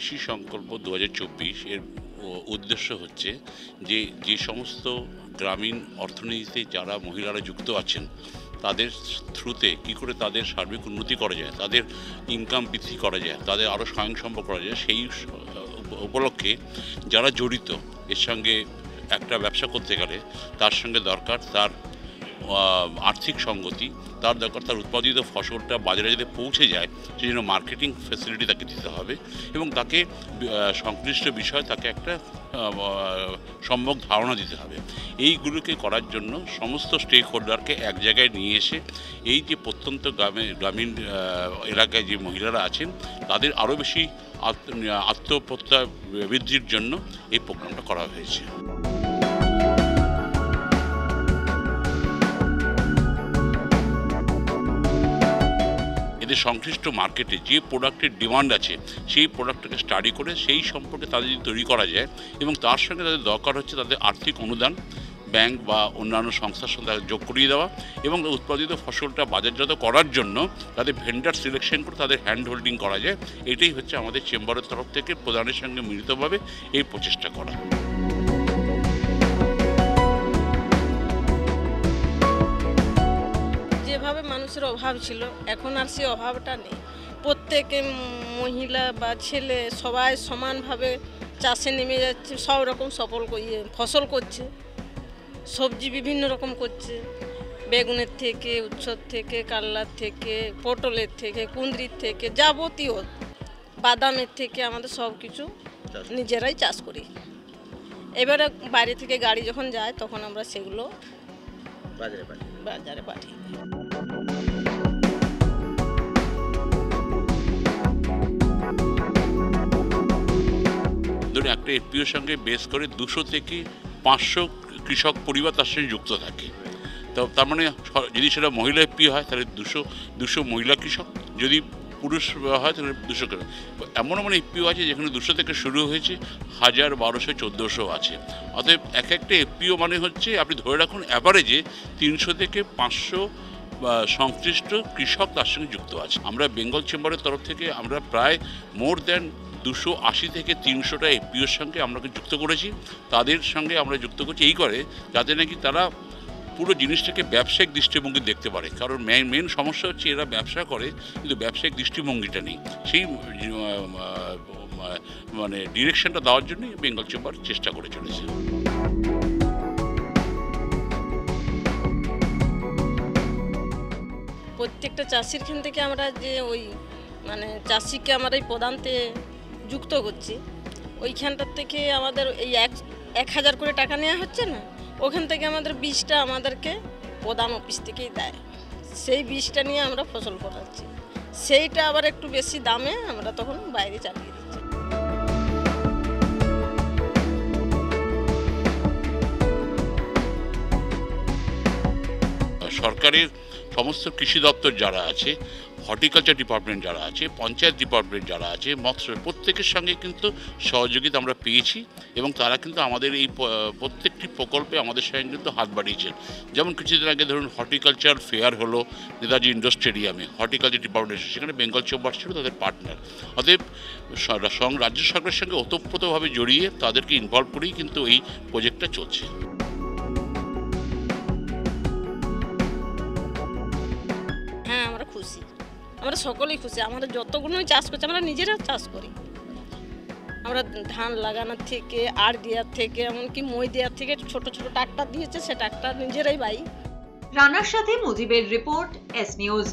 কৃষি সংকল্প 2024 এর উদ্দেশ্য হচ্ছে যে সমস্ত গ্রামীণ অর্থনীতিতে যারা মহিলারা যুক্ত আছেন তাদের থ্রুতে কী করে তাদের সার্বিক উন্নতি করা যায়, তাদের ইনকাম বৃদ্ধি করা যায়, তাদের আরও স্বয়ংসম্পদ করা যায়, সেই উপলক্ষে যারা জড়িত এর সঙ্গে একটা ব্যবসা করতে গেলে তার সঙ্গে দরকার তার আর্থিক সঙ্গতি, তার দরকার তার উৎপাদিত ফসলটা বাজারে যাতে পৌঁছে যায় সেই জন্য মার্কেটিং ফ্যাসিলিটি তাকে দিতে হবে এবং তাকে সংশ্লিষ্ট বিষয় তাকে একটা সম্যক ধারণা দিতে হবে। এইগুলোকে করার জন্য সমস্ত স্টেক হোল্ডারকে এক জায়গায় নিয়ে এসে এই যে প্রত্যন্ত গ্রামীণ এলাকায় যে মহিলারা আছেন তাদের আরও বেশি আত্মপ্রত্যয় বৃদ্ধির জন্য এই প্রোগ্রামটা করা হয়েছে। এদের সংশ্লিষ্ট মার্কেটে যে প্রোডাক্টের ডিমান্ড আছে সেই প্রোডাক্টটাকে স্টাডি করে সেই সম্পর্কে তাদের যদি তৈরি করা যায় এবং তার সঙ্গে তাদের দরকার হচ্ছে তাদের আর্থিক অনুদান, ব্যাংক বা অন্যান্য সংস্থার সাথে যোগ করিয়ে দেওয়া এবং উৎপাদিত ফসলটা বাজারজাত করার জন্য তাদের ভেন্ডার সিলেকশন করে তাদের হ্যান্ড হোল্ডিং করা যায়। এটাই হচ্ছে আমাদের চেম্বারের তরফ থেকে প্রধানের সঙ্গে মিলিতভাবে এই প্রচেষ্টা করা। যেভাবে মানুষের অভাব ছিল এখন আর সেই অভাবটা নেই। প্রত্যেকে মহিলা বা ছেলে সবাই সমানভাবে চাষে নেমে যাচ্ছে, সব রকম ফসল করছে, সবজি বিভিন্ন রকম করছে, বেগুনের থেকে, উচ্ছর থেকে, কাল্লার থেকে, পটলের থেকে, কুঁদরির থেকে, যাবতীয় বাদামের থেকে আমাদের সব কিছু নিজেরাই চাষ করি। এবারে বাইরে থেকে গাড়ি যখন যায় তখন আমরা সেগুলো বাজারে পাঠিয়ে দিই। ধরুন একটা এফপিওর সঙ্গে বেস করে 200 থেকে 500 কৃষক পরিবার তার সঙ্গে যুক্ত থাকে। তো তার মানে যদি সেটা মহিলা এফপিও হয় তাহলে 200 মহিলা কৃষক, যদি পুরুষ হয় তাহলে 200। এমন এফপিও আছে যেখানে 200 থেকে শুরু হয়েছে, 1000, 1200, 1400 আছে। অতএব এক একটা এফপিও মানে হচ্ছে আপনি ধরে রাখুন অ্যাভারেজে 300 থেকে 500 সংশ্লিষ্ট কৃষক তার সঙ্গে যুক্ত আছে। আমরা বেঙ্গল চেম্বারের তরফ থেকে আমরা প্রায় মোর দ্যান 280 থেকে 300টা এফপিওর সঙ্গে আমরা যুক্ত করেছি। তাদের সঙ্গে আমরা যুক্ত করছি এই করে যাতে নাকি তারা পুরো জিনিসটাকে ব্যবসায়িক দৃষ্টিভঙ্গি দেখতে পারে। কারণ মেন সমস্যা হচ্ছে এরা ব্যবসা করে কিন্তু ব্যবসায়িক দৃষ্টিভঙ্গিটা নেই। সেই ডিরেকশনটা দেওয়ার জন্যই বেঙ্গল চেম্বার চেষ্টা করে চলেছে। প্রত্যেকটা চাষির খান থেকে আমরা যে চাষিকে আমরা এই প্রদানতে যুক্ত করছি, ওইখানটার থেকে আমাদের এই 1000 করে টাকা নেওয়া হচ্ছে না, ওখান থেকে আমাদের বীজটা আমাদেরকে প্রধান অফিস থেকেই দেয়। সেই বীজটা নিয়ে আমরা ফসল ফলাচ্ছি, সেইটা আবার একটু বেশি দামে আমরা তখন বাইরে চালিয়ে দিচ্ছি। সরকারের সমস্ত কৃষি দপ্তর যারা আছে, হর্টিকালচার ডিপার্টমেন্ট যারা আছে, পঞ্চায়েত ডিপার্টমেন্ট যারা আছে, মৎস্য, প্রত্যেকের সঙ্গে কিন্তু সহযোগিতা আমরা পেয়েছি এবং তারা কিন্তু আমাদের এই প্রত্যেকটি প্রকল্পে আমাদের সঙ্গে কিন্তু হাত বাড়িয়েছেন। যেমন কিছুদিন আগে ধরুন হর্টিকালচার ফেয়ার হলো নেতাজি ইন্ডোর স্টেডিয়ামে, হর্টিকালচার ডিপার্টমেন্ট, সেখানে বেঙ্গল চেম্বার ছিল তাদের পার্টনার। অতএব রাজ্য সরকারের সঙ্গে ওতপ্রোতভাবে জড়িয়ে তাদেরকে ইনভলভ করেই কিন্তু এই প্রজেক্টটা চলছে। আমরা সকলেই খুশি। আমরা যতগুলোই চাষ করছি আমরা নিজেরাও চাষ করি। আমরা ধান লাগানোর থেকে, আড় দেওয়ার থেকে, এমনকি মই দেওয়ার থেকে ছোট ছোট ট্রাক্টর দিয়েছে, সে ট্রাক্টর নিজেরাই বাই। রানার সাথে মুজিবের রিপোর্ট, এস নিউজ।